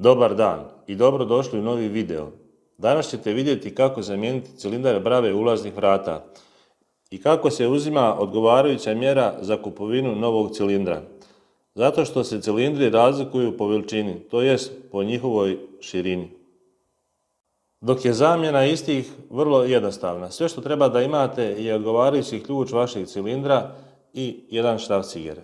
Dobar dan i dobro došli u novi video. Danas ćete vidjeti kako zamijeniti cilindar brave ulaznih vrata i kako se uzima odgovarajuća mjera za kupovinu novog cilindra. Zato što se cilindri razlikuju po veličini, to jest po njihovoj širini. Dok je zamjena istih vrlo jednostavna. Sve što treba da imate je odgovarajući ključ vašeg cilindra i jedan štafciger.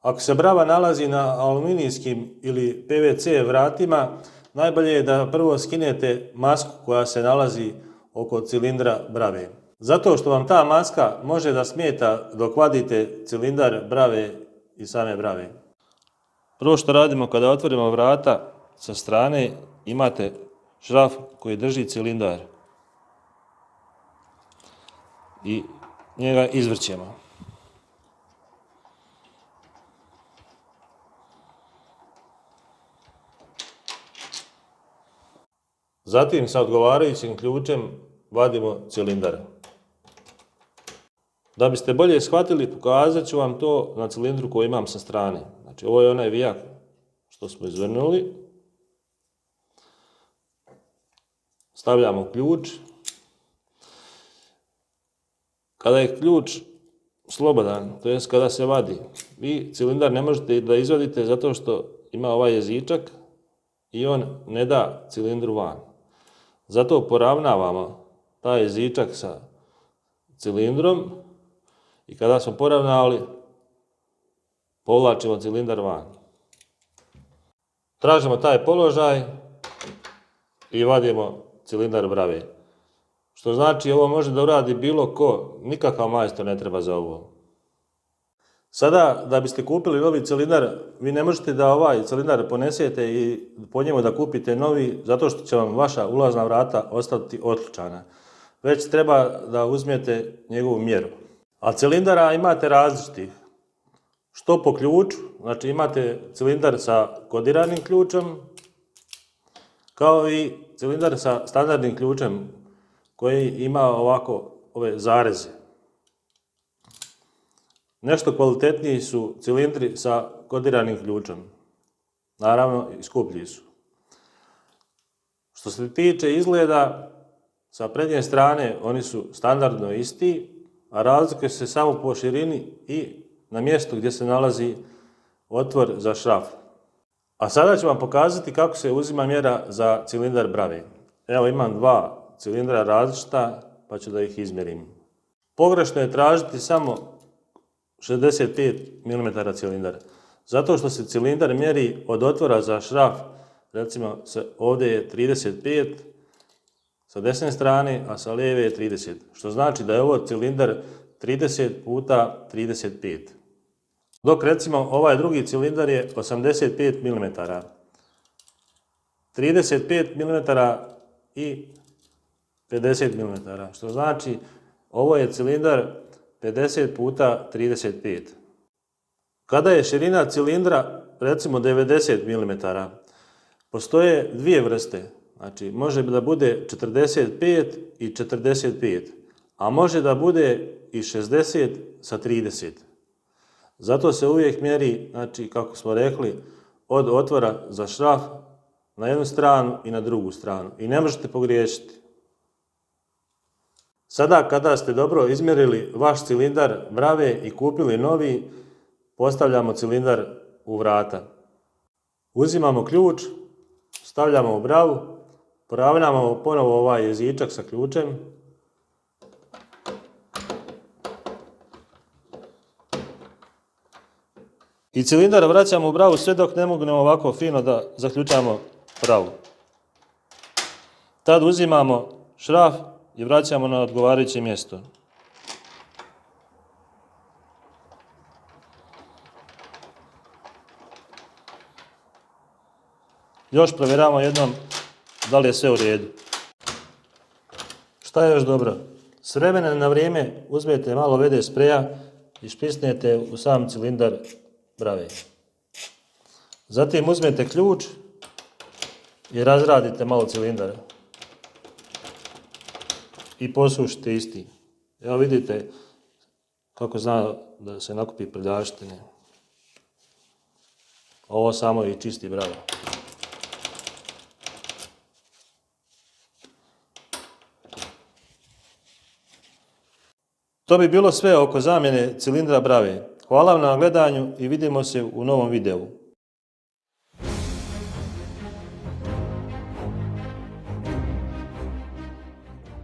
Ako se brava nalazi na aluminijskim ili PVC vratima, najbolje je da prvo skinete masku koja se nalazi oko cilindra brave. Zato što vam ta maska može da smeta dok vadite cilindar brave i same brave. Prvo što radimo kada otvorimo vrata, sa strane imate šraf koji drži cilindar i njega izvrćemo. Zatim sa odgovarajućim ključem vadimo cilindar. Da biste bolje shvatili, pokazat ću vam to na cilindru koji imam sa strane. Znači, ovo je onaj vijak što smo izvrnuli. Stavljamo ključ. Kada je ključ slobodan, to jest kada se vadi, vi cilindar ne možete da izvadite zato što ima ovaj jezičak i on ne da cilindru van. Zato poravnavamo taj jezičak sa cilindrom i kada smo poravnali, povlačimo cilindar van. Tražimo taj položaj i vadimo cilindar brave. Što znači ovo može da uradi bilo ko, nikakav majstor ne treba za ovo. Sada, da biste kupili novi cilindar, vi ne možete da ovaj cilindar ponesete i po njemu da kupite novi, zato što će vam vaša ulazna vrata ostati otključana. Već treba da uzmete njegovu mjeru. A cilindara imate različitih. Što po ključu, znači imate cilindar sa kodiranim ključem, kao i cilindar sa standardnim ključem koji ima ovako ove zareze. Nešto kvalitetniji su cilindri sa kodiranim ključem. Naravno, i skuplji su. Što se tiče izgleda, sa prednje strane oni su standardno isti, a razlikuju se samo po širini i na mjestu gdje se nalazi otvor za šraf. A sada ću vam pokazati kako se uzima mjera za cilindar brave. Evo imam dva cilindra različita, pa ću da ih izmjerim. Pogrešno je tražiti samo 65 mm cilindar. Zato što se cilindar mjeri od otvora za šraf, recimo ovdje je 35 sa desne strane, a sa lijeve je 30. Što znači da je ovo cilindar 30 puta 35. Dok recimo ovaj drugi cilindar je 85 mm. 35 mm i 50 mm. Što znači ovo je cilindar 50 puta 35. Kada je širina cilindra recimo 90 mm, postoje dvije vrste. Znači može da bude 45 i 45, a može da bude i 60 sa 30. Zato se uvijek mjeri, znači kako smo rekli, od otvora za šraf na jednu stranu i na drugu stranu. I ne možete pogriješiti. Sada kada ste dobro izmjerili vaš cilindar brave i kupili novi, postavljamo cilindar u vrata. Uzimamo ključ, stavljamo u bravu, poravnamo ponovo ovaj jezičak sa ključem. I cilindar vraćamo u bravu sve dok ne mognemo ovako fino da zaključamo bravu. Tad uzimamo šraf i vraćamo na odgovarajuće mjesto. Još provjeravamo jednom da li je sve u redu. Šta je još dobro? S vremena na vrijeme uzmete malo VD spreja i špisnete u sam cilindar brave. Zatim uzmete ključ i razradite malo cilindar. I posušite isti. Evo vidite kako zna da se nakupi prljavštine. Ovo samo i čisti bravo. To bi bilo sve oko zamjene cilindra brave. Hvala vam na gledanju i vidimo se u novom videu.